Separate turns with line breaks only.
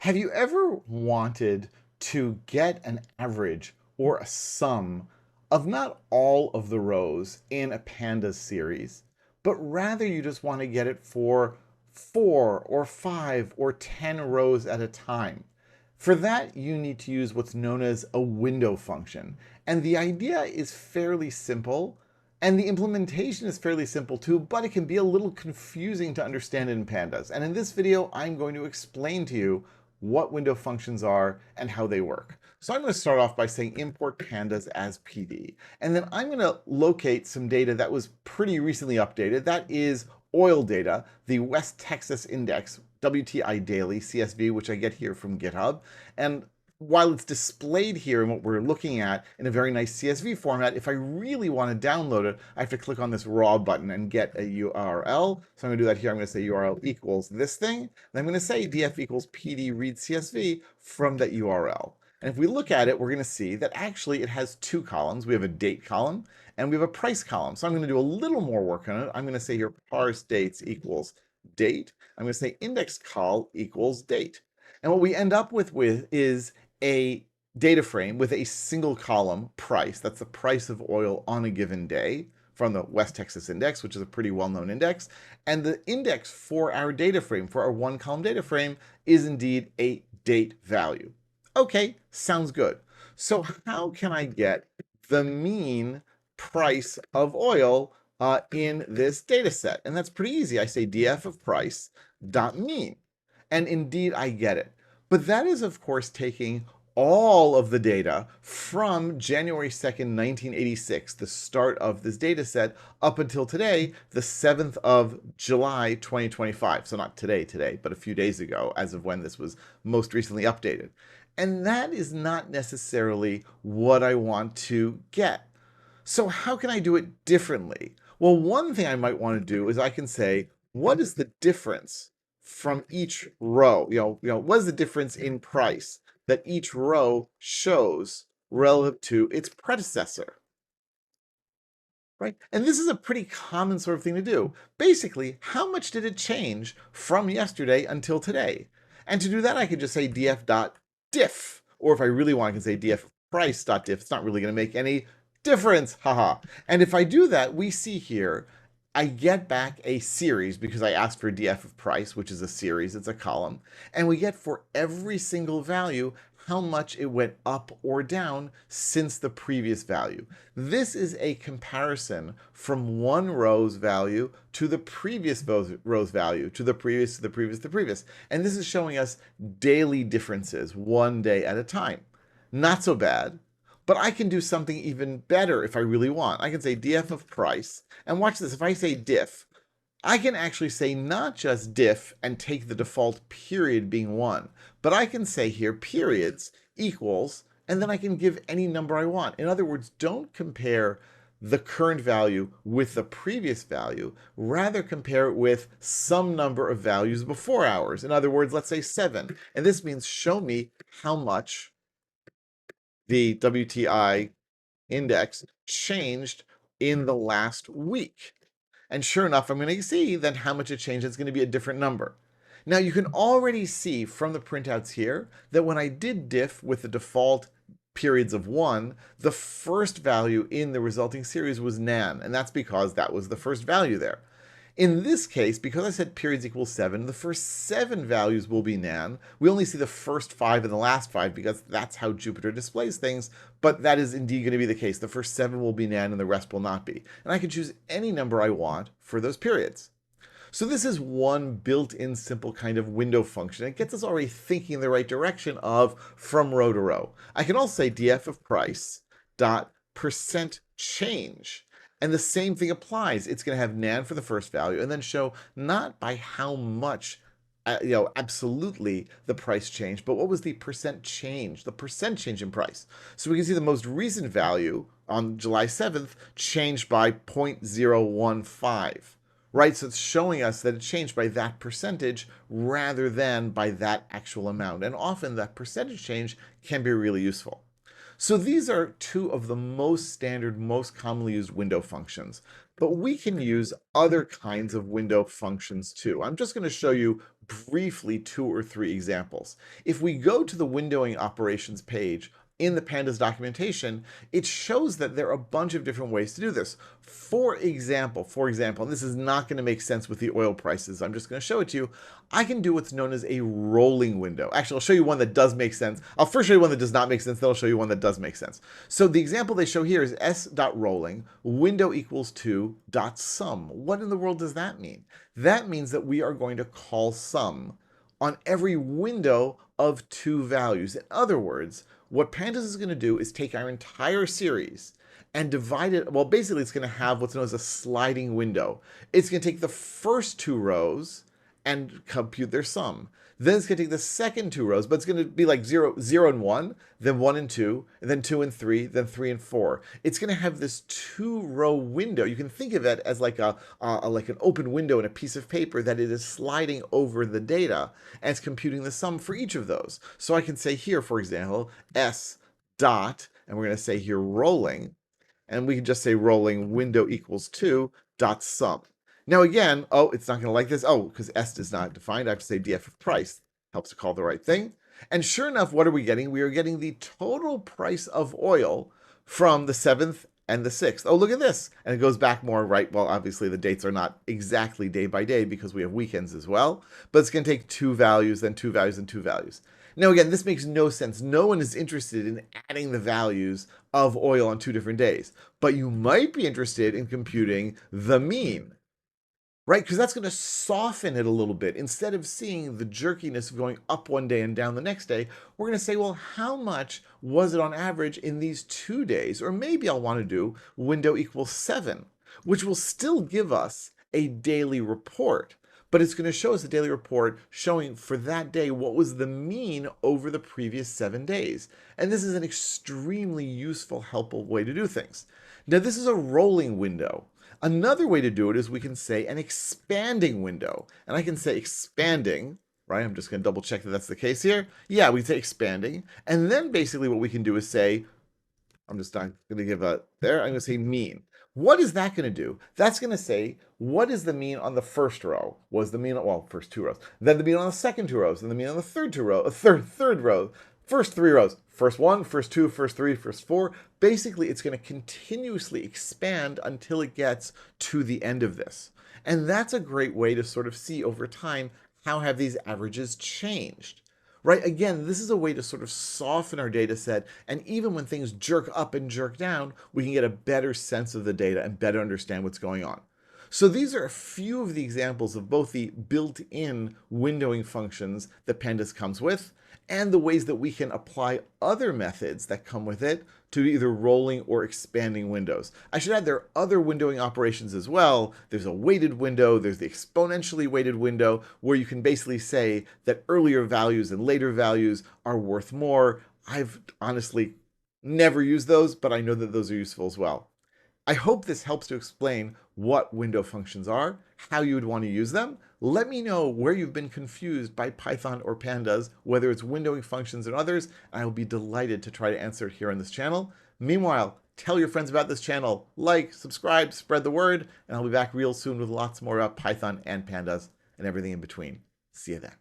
Have you ever wanted to get an average or a sum of not all of the rows in a Pandas series, but rather you just want to get it for 4 or 5 or 10 rows at a time? For that, you need to use what's known as a window function. And the idea is fairly simple, and the implementation is fairly simple too, but it can be a little confusing to understand in Pandas. And in this video, I'm going to explain to you what window functions are and how they work. So I'm going to start off by saying import pandas as PD. And then I'm going to locate some data that was pretty recently updated. That is oil data, the West Texas Index, WTI Daily, CSV, which I get here from GitHub. And while it's displayed here in what we're looking at in a very nice CSV format, if I really want to download it, I have to click on this raw button and get a URL. So I'm going to do that here. I'm going to say URL equals this thing. And I'm going to say df equals pd read CSV from that URL. And if we look at it, we're going to see that actually it has two columns. We have a date column and we have a price column. So I'm going to do a little more work on it. I'm going to say here parse dates equals date. I'm going to say index col equals date. And what we end up with is a data frame with a single column price. That's the price of oil on a given day from the West Texas Index, which is a pretty well-known index. And the index for our data frame, for our one column data frame, is indeed a date value. Okay, sounds good. So how can I get the mean price of oil in this data set? And that's pretty easy. I say df of price dot mean. And indeed, I get it. But that is, of course, taking all of the data from January 2nd, 1986, the start of this data set, up until today, the 7th of July, 2025. So not today, but a few days ago, as of when this was most recently updated. And that is not necessarily what I want to get. So how can I do it differently? Well, one thing I might want to do is I can say, what is the difference from each row? What is the difference in price that each row shows relative to its predecessor? Right? And this is a pretty common sort of thing to do. Basically, how much did it change from yesterday until today? And to do that, I could just say df.diff. Or if I really want, I can say df price.diff. It's not really going to make any difference. Haha. And if I do that, we see here I get back a series because I asked for df of price, which is a series, it's a column, and we get for every single value how much it went up or down since the previous value. This is a comparison from one row's value to the previous row's value, to the previous, to the previous, to the previous. And this is showing us daily differences, one day at a time. Not so bad. But I can do something even better if I really want. I can say df of price, and watch this. If I say diff, I can actually say not just diff and take the default period being 1, but I can say here periods equals, and then I can give any number I want. In other words, don't compare the current value with the previous value, rather compare it with some number of values before ours. In other words, let's say 7, and this means show me how much the WTI index changed in the last week. And sure enough, I'm going to see then how much it changed. It's going to be a different number. Now you can already see from the printouts here that when I did diff with the default periods of 1, the first value in the resulting series was nan, and that's because that was the first value there. In this case, because I said periods equals 7, the first 7 values will be nan. We only see the first 5 and the last 5 because that's how Jupyter displays things, but that is indeed going to be the case. The first 7 will be nan and the rest will not be. And I can choose any number I want for those periods. So this is one built-in simple kind of window function. It gets us already thinking in the right direction of from row to row. I can also say df of price dot percent change. And the same thing applies. It's going to have nan for the first value and then show not by how much, absolutely the price change, but what was the percent change in price. So we can see the most recent value on July 7th changed by 0.015. Right, so it's showing us that it changed by that percentage rather than by that actual amount. And often that percentage change can be really useful. So these are two of the most standard, most commonly used window functions. But we can use other kinds of window functions too. I'm just going to show you briefly 2 or 3 examples. If we go to the windowing operations page in the Pandas documentation, it shows that there are a bunch of different ways to do this. For example, and this is not going to make sense with the oil prices, I'm just going to show it to you, I can do what's known as a rolling window. Actually, I'll show you one that does make sense. I'll first show you one that does not make sense, then I'll show you one that does make sense. So the example they show here is s.rolling, window equals 2.sum. What in the world does that mean? That means that we are going to call sum on every window of 2 values. In other words, what Pandas is going to do is take our entire series and divide it. Well, basically, it's going to have what's known as a sliding window. It's going to take the first 2 rows and compute their sum. Then it's going to take the second 2 rows, but it's going to be like 0, 0 and 1, then 1 and 2, and then 2 and 3, then 3 and 4. It's going to have this 2-row window. You can think of it as like like an open window in a piece of paper that it is sliding over the data, and it's computing the sum for each of those. So I can say here, for example, s dot, and we're going to say here rolling, and we can just say rolling window equals 2 dot sum. Now again, oh, it's not going to like this. Oh, because S is not defined. I have to say df of price. Helps to call the right thing. And sure enough, what are we getting? We are getting the total price of oil from the 7th and the 6th. Oh, look at this. And it goes back more, right? Well, obviously the dates are not exactly day by day because we have weekends as well. But it's going to take 2 values, then 2 values, and 2 values. Now, again, this makes no sense. No one is interested in adding the values of oil on 2 different days. But you might be interested in computing the mean. Right, because that's going to soften it a little bit. Instead of seeing the jerkiness of going up one day and down the next day, we're going to say, well, how much was it on average in these 2 days? Or maybe I'll want to do window equals 7, which will still give us a daily report. But it's going to show us a daily report showing for that day what was the mean over the previous 7 days. And this is an extremely useful, helpful way to do things. Now, this is a rolling window. Another way to do it is we can say an expanding window. And I can say expanding, right? I'm just going to double check that that's the case here. Yeah, we say expanding. And then basically what we can do is say, I'm just not going to give a, there, I'm going to say mean. What is that going to do? That's going to say, what is the mean on the first row? Was the mean, well, first 2 rows. Then the mean on the second 2 rows. Then the mean on the third 2 rows, third row. First 3 rows. First 1, first 2, first 3, first 4. Basically, it's going to continuously expand until it gets to the end of this. And that's a great way to sort of see over time how have these averages changed. Right? Again, this is a way to sort of soften our data set, and even when things jerk up and jerk down, we can get a better sense of the data and better understand what's going on. So these are a few of the examples of both the built-in windowing functions that Pandas comes with, and the ways that we can apply other methods that come with it to either rolling or expanding windows. I should add there are other windowing operations as well. There's a weighted window, there's the exponentially weighted window, where you can basically say that earlier values and later values are worth more. I've honestly never used those, but I know that those are useful as well. I hope this helps to explain what window functions are, how you would want to use them. Let me know where you've been confused by Python or Pandas, whether it's windowing functions or others, and I will be delighted to try to answer it here on this channel. Meanwhile, tell your friends about this channel, like, subscribe, spread the word, and I'll be back real soon with lots more about Python and Pandas and everything in between. See you then.